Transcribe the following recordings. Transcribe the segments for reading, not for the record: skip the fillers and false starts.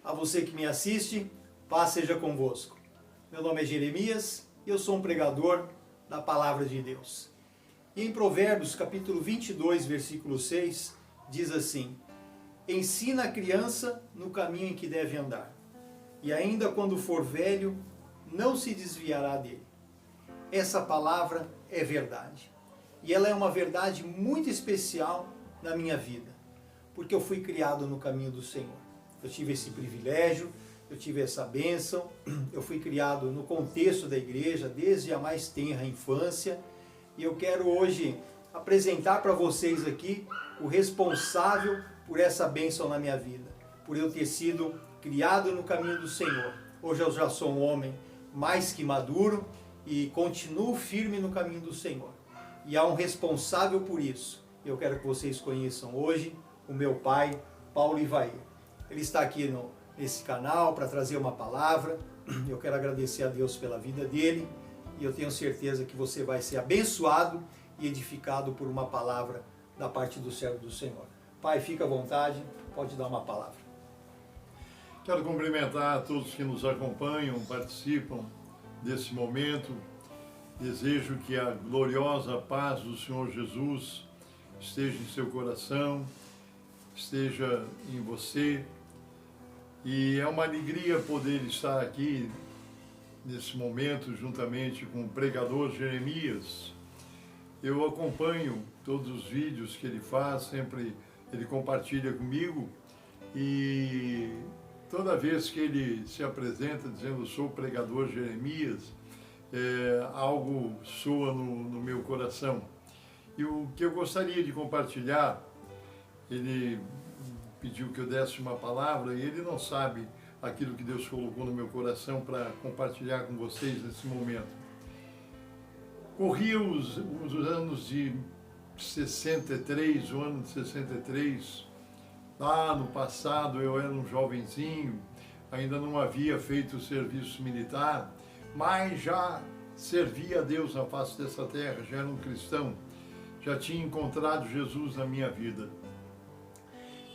A você que me assiste, paz seja convosco. Meu nome é Jeremias e eu sou um pregador da Palavra de Deus. E em Provérbios, capítulo 22, versículo 6, diz assim: ensina a criança no caminho em que deve andar, e ainda quando for velho, não se desviará dele. Essa palavra é verdade. E ela é uma verdade muito especial na minha vida, porque eu fui criado no caminho do Senhor. Eu tive esse privilégio, eu tive essa bênção, eu fui criado no contexto da igreja desde a mais tenra infância, e eu quero hoje apresentar para vocês aqui o responsável por essa bênção na minha vida, por eu ter sido criado no caminho do Senhor. Hoje eu já sou um homem mais que maduro e continuo firme no caminho do Senhor. E há um responsável por isso. Eu quero que vocês conheçam hoje o meu pai, Paulo Ivair. Ele está aqui nesse canal para trazer uma palavra. Eu quero agradecer a Deus pela vida dele e eu tenho certeza que você vai ser abençoado e edificado por uma palavra da parte do servo do Senhor. Pai, fica à vontade, pode dar uma palavra. Quero cumprimentar a todos que nos acompanham, participam desse momento. Desejo que a gloriosa paz do Senhor Jesus esteja em seu coração, esteja em você. E é uma alegria poder estar aqui nesse momento juntamente com o pregador Jeremias. Eu acompanho todos os vídeos que ele faz, sempre ele compartilha comigo, e toda vez que ele se apresenta dizendo: sou o pregador Jeremias, algo soa no meu coração. E o que eu gostaria de compartilhar, ele pediu que eu desse uma palavra e ele não sabe aquilo que Deus colocou no meu coração para compartilhar com vocês nesse momento. Corria os anos de 63, o ano de 63, lá no passado eu era um jovenzinho, ainda não havia feito o serviço militar, mas já servia a Deus na face dessa terra, já era um cristão, já tinha encontrado Jesus na minha vida.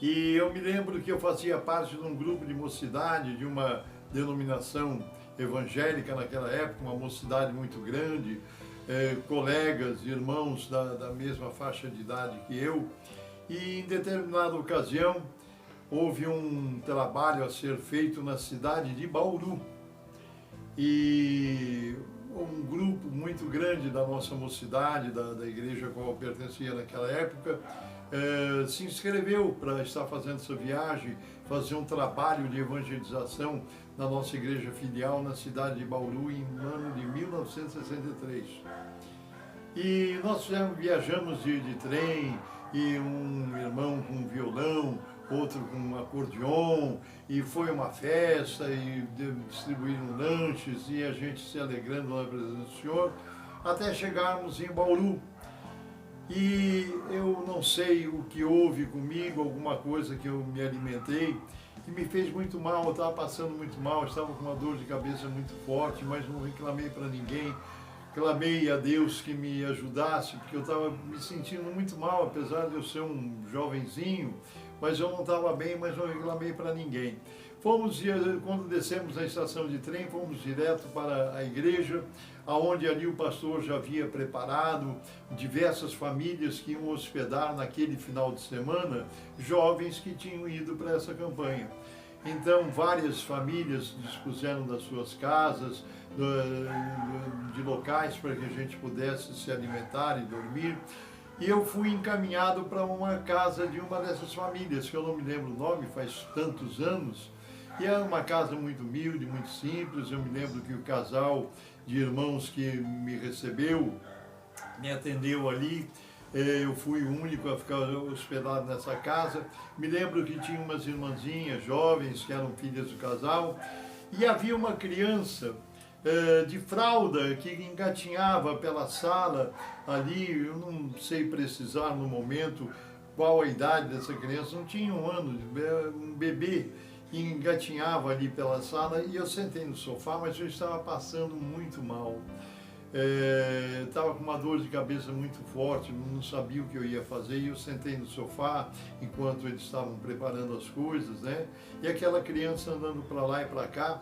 E eu me lembro que eu fazia parte de um grupo de mocidade, de uma denominação evangélica naquela época, uma mocidade muito grande, colegas, irmãos da mesma faixa de idade que eu, e em determinada ocasião houve um trabalho a ser feito na cidade de Bauru. E um grupo muito grande da nossa mocidade, da igreja a qual eu pertencia naquela época, se inscreveu para estar fazendo essa viagem, fazer um trabalho de evangelização na nossa igreja filial na cidade de Bauru em ano de 1963. E nós viajamos de trem, e um irmão com violão, outro com um acordeon, e foi uma festa, e distribuíram lanches, e a gente se alegrando na presença do Senhor, até chegarmos em Bauru. E eu não sei o que houve comigo, alguma coisa que eu me alimentei, que me fez muito mal, eu estava passando muito mal, estava com uma dor de cabeça muito forte, mas não reclamei para ninguém. Clamei a Deus que me ajudasse, porque eu estava me sentindo muito mal, apesar de eu ser um jovenzinho, mas eu não estava bem, mas não reclamei para ninguém. Quando descemos na estação de trem, fomos direto para a igreja, aonde ali o pastor já havia preparado diversas famílias que iam hospedar naquele final de semana, jovens que tinham ido para essa campanha. Então, várias famílias dispuseram das suas casas, de locais para que a gente pudesse se alimentar e dormir. E eu fui encaminhado para uma casa de uma dessas famílias, que eu não me lembro o nome, faz tantos anos. E era uma casa muito humilde, muito simples. Eu me lembro que o casal de irmãos que me recebeu, me atendeu ali. Eu fui o único a ficar hospedado nessa casa. Me lembro que tinha umas irmãzinhas jovens que eram filhas do casal. E havia uma criança de fralda que engatinhava pela sala ali. Eu não sei precisar no momento qual a idade dessa criança, não tinha um ano, um bebê, e engatinhava ali pela sala. E eu sentei no sofá, mas eu estava passando muito mal. Estava com uma dor de cabeça muito forte, não sabia o que eu ia fazer, e eu sentei no sofá enquanto eles estavam preparando as coisas, né? E aquela criança andando para lá e para cá,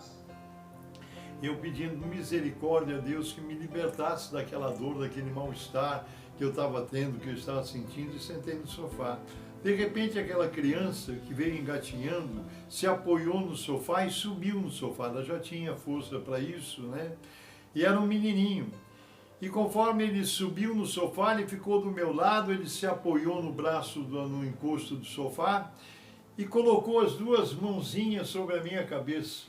eu pedindo misericórdia a Deus que me libertasse daquela dor, daquele mal-estar que eu estava tendo, que eu estava sentindo, e sentei no sofá. De repente, aquela criança que veio engatinhando se apoiou no sofá e subiu no sofá. Ela já tinha força para isso, né? E era um menininho. E conforme ele subiu no sofá, ele ficou do meu lado, ele se apoiou no braço, no encosto do sofá e colocou as duas mãozinhas sobre a minha cabeça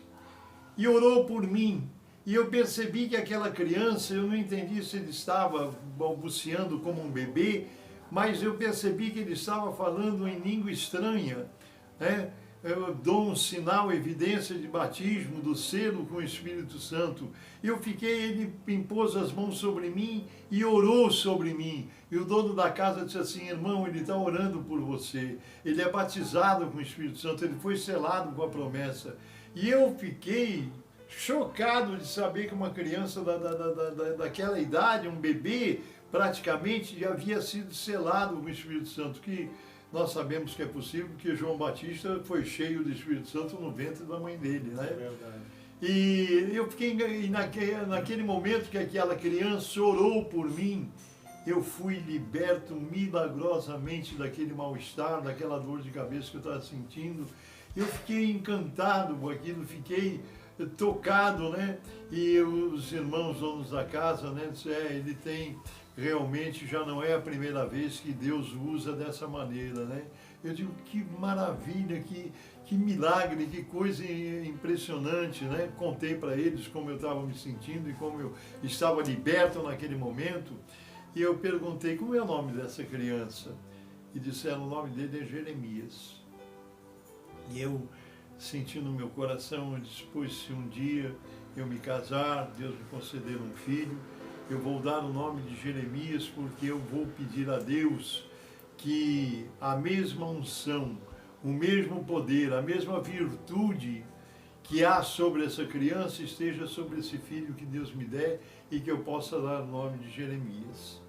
e orou por mim. E eu percebi que aquela criança, eu não entendi se ele estava balbuciando como um bebê, mas eu percebi que ele estava falando em língua estranha, né? Eu dou um sinal, evidência de batismo, do selo com o Espírito Santo. Eu fiquei, ele impôs as mãos sobre mim e orou sobre mim. E o dono da casa disse assim: irmão, ele está orando por você. Ele é batizado com o Espírito Santo, ele foi selado com a promessa. E eu fiquei chocado de saber que uma criança daquela idade, um bebê, praticamente já havia sido selado com o Espírito Santo, que nós sabemos que é possível, porque João Batista foi cheio do Espírito Santo no ventre da mãe dele, né? É verdade. E eu fiquei, naquele momento que aquela criança orou por mim, eu fui liberto milagrosamente daquele mal-estar, daquela dor de cabeça que eu estava sentindo. Eu fiquei encantado com aquilo, fiquei tocado, né? E os irmãos donos da casa, né, disseram, ele tem... Realmente já não é a primeira vez que Deus usa dessa maneira, né? Eu digo, que maravilha, que milagre, que coisa impressionante, né? Contei para eles como eu estava me sentindo e como eu estava liberto naquele momento. E eu perguntei, como é o nome dessa criança? E disseram, o nome dele é Jeremias. E eu senti no meu coração, eu disse, pois se um dia eu me casar, Deus me conceder um filho, eu vou dar o nome de Jeremias, porque eu vou pedir a Deus que a mesma unção, o mesmo poder, a mesma virtude que há sobre essa criança esteja sobre esse filho que Deus me der e que eu possa dar o nome de Jeremias.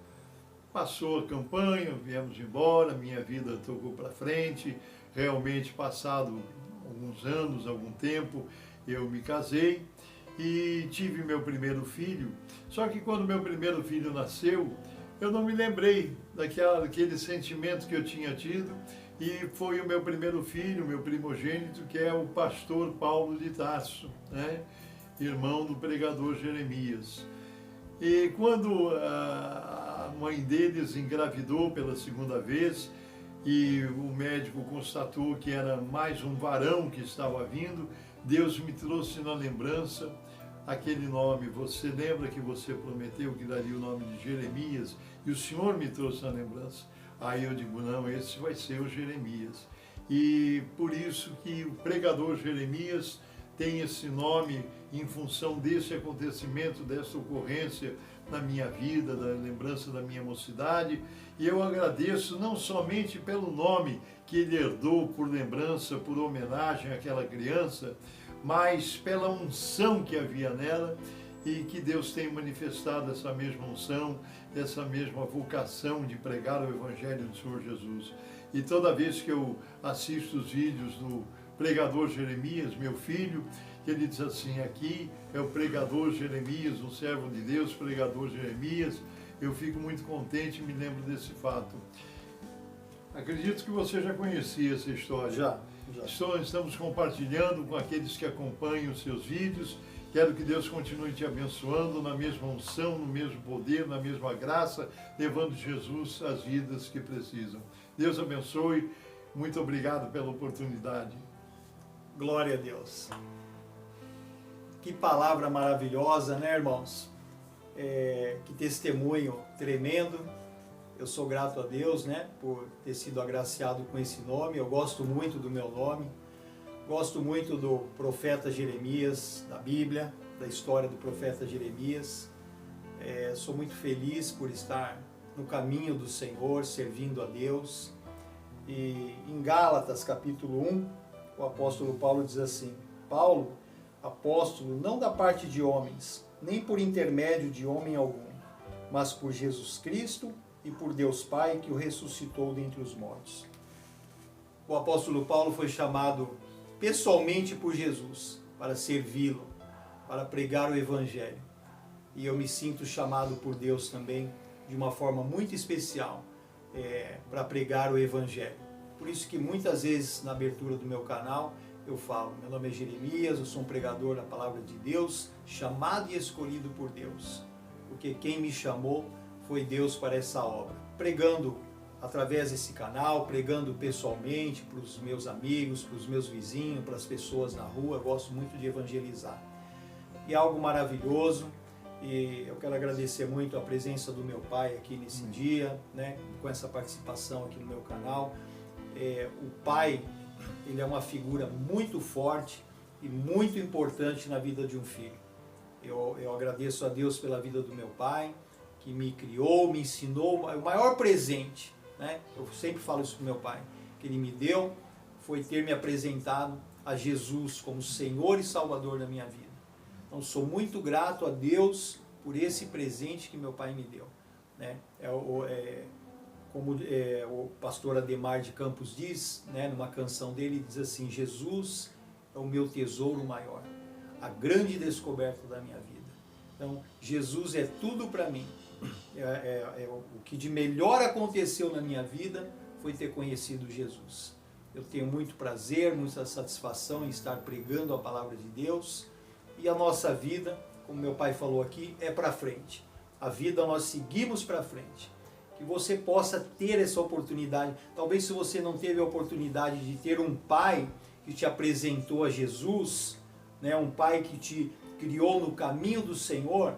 Passou a campanha, viemos embora, minha vida tocou para frente, realmente passado alguns anos, algum tempo, eu me casei e tive meu primeiro filho. Só que quando meu primeiro filho nasceu, eu não me lembrei daquele sentimento que eu tinha tido, e foi o meu primeiro filho, meu primogênito, que é o pastor Paulo de Tarso, né? Irmão do pregador Jeremias. E quando a mãe deles engravidou pela segunda vez, e o médico constatou que era mais um varão que estava vindo, Deus me trouxe na lembrança aquele nome. Você lembra que você prometeu que daria o nome de Jeremias? E o Senhor me trouxe na lembrança. Aí eu digo, não, esse vai ser o Jeremias. E por isso que o pregador Jeremias tem esse nome em função desse acontecimento, dessa ocorrência na minha vida, da lembrança da minha mocidade. E eu agradeço não somente pelo nome que ele herdou por lembrança, por homenagem àquela criança, mas pela unção que havia nela, e que Deus tem manifestado essa mesma unção, essa mesma vocação de pregar o Evangelho do Senhor Jesus. E toda vez que eu assisto os vídeos do pregador Jeremias, meu filho, que ele diz assim, aqui é o pregador Jeremias, um servo de Deus, pregador Jeremias, eu fico muito contente e me lembro desse fato. Acredito que você já conhecia essa história. Já. Estamos compartilhando com aqueles que acompanham os seus vídeos. Quero que Deus continue te abençoando na mesma unção, no mesmo poder, na mesma graça, levando Jesus às vidas que precisam. Deus abençoe. Muito obrigado pela oportunidade. Glória a Deus. Que palavra maravilhosa, né, irmãos? Que testemunho tremendo. Eu sou grato a Deus, né, por ter sido agraciado com esse nome. Eu gosto muito do meu nome. Gosto muito do profeta Jeremias, da Bíblia, da história do profeta Jeremias. Sou muito feliz por estar no caminho do Senhor, servindo a Deus. E em Gálatas, capítulo 1, o apóstolo Paulo diz assim, Paulo, apóstolo, não da parte de homens, nem por intermédio de homem algum, mas por Jesus Cristo e por Deus Pai, que o ressuscitou dentre os mortos. O apóstolo Paulo foi chamado pessoalmente por Jesus para servi-lo, para pregar o Evangelho. E eu me sinto chamado por Deus também, de uma forma muito especial, para pregar o Evangelho. Por isso que muitas vezes na abertura do meu canal eu falo, meu nome é Jeremias, eu sou um pregador da Palavra de Deus, chamado e escolhido por Deus. Porque quem me chamou foi Deus para essa obra. Pregando através desse canal, pregando pessoalmente para os meus amigos, para os meus vizinhos, para as pessoas na rua, eu gosto muito de evangelizar. E é algo maravilhoso, e eu quero agradecer muito a presença do meu pai aqui nesse dia, né, com essa participação aqui no meu canal. O pai, ele é uma figura muito forte e muito importante na vida de um filho. Eu agradeço a Deus pela vida do meu pai, que me criou, me ensinou. O maior presente, né? Eu sempre falo isso para o meu pai, que ele me deu, foi ter me apresentado a Jesus como Senhor e Salvador da minha vida. Então sou muito grato a Deus por esse presente que meu pai me deu, né? Como o pastor Ademar de Campos diz, né, numa canção dele, diz assim: Jesus é o meu tesouro maior, a grande descoberta da minha vida. Então, Jesus é tudo para mim. O que de melhor aconteceu na minha vida foi ter conhecido Jesus. Eu tenho muito prazer, muita satisfação em estar pregando a palavra de Deus. E a nossa vida, como meu pai falou aqui, é para frente. A vida nós seguimos para frente. Que você possa ter essa oportunidade. Talvez se você não teve a oportunidade de ter um pai que te apresentou a Jesus, né, um pai que te criou no caminho do Senhor,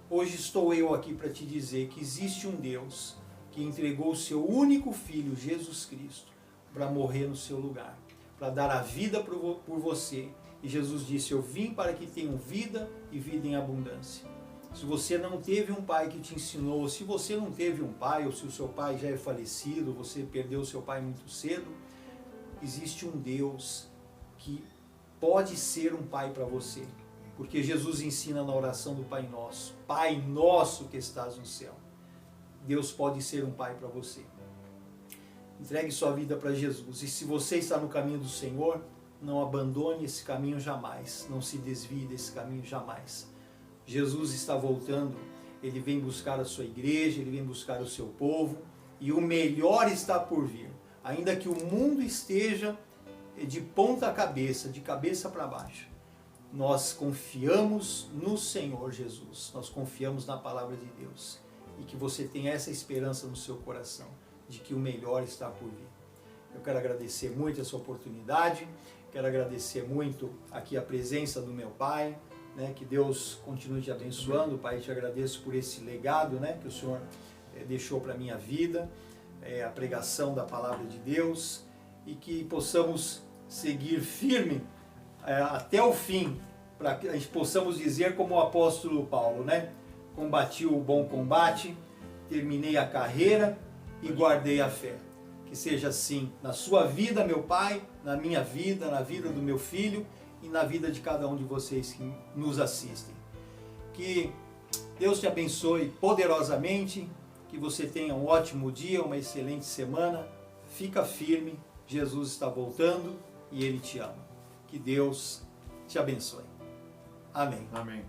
hoje estou eu aqui para te dizer que existe um Deus que entregou o seu único Filho, Jesus Cristo, para morrer no seu lugar, para dar a vida por você. E Jesus disse: eu vim para que tenham vida e vida em abundância. Se você não teve um pai que te ensinou, se você não teve um pai, ou se o seu pai já é falecido, você perdeu o seu pai muito cedo, existe um Deus que pode ser um pai para você. Porque Jesus ensina na oração do Pai Nosso: Pai Nosso que estás no céu. Deus pode ser um pai para você. Entregue sua vida para Jesus. E se você está no caminho do Senhor, não abandone esse caminho jamais. Não se desvie desse caminho jamais. Jesus está voltando, Ele vem buscar a sua igreja, Ele vem buscar o seu povo, e o melhor está por vir. Ainda que o mundo esteja de ponta cabeça, de cabeça para baixo, nós confiamos no Senhor Jesus, nós confiamos na palavra de Deus, e que você tenha essa esperança no seu coração, de que o melhor está por vir. Eu quero agradecer muito essa oportunidade, quero agradecer muito aqui a presença do meu pai, né, que Deus continue te abençoando. Pai, te agradeço por esse legado, né, que o Senhor deixou para a minha vida, a pregação da palavra de Deus, e que possamos seguir firme até o fim, para que a gente possamos dizer como o apóstolo Paulo, né, combati o bom combate, terminei a carreira e guardei a fé. Que seja assim na sua vida, meu Pai, na minha vida, na vida do meu filho, e na vida de cada um de vocês que nos assistem. Que Deus te abençoe poderosamente, que você tenha um ótimo dia, uma excelente semana. Fica firme, Jesus está voltando e Ele te ama. Que Deus te abençoe. Amém. Amém.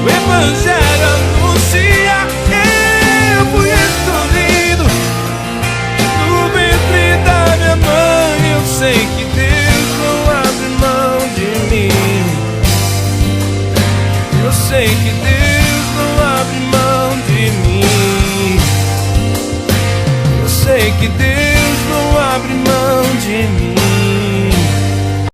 Evangelho anuncia, eu fui escolhido no ventre da minha mãe. Eu sei que Deus não abre mão de mim. Eu sei que Deus não abre mão de mim. Eu sei que Deus não abre mão de mim.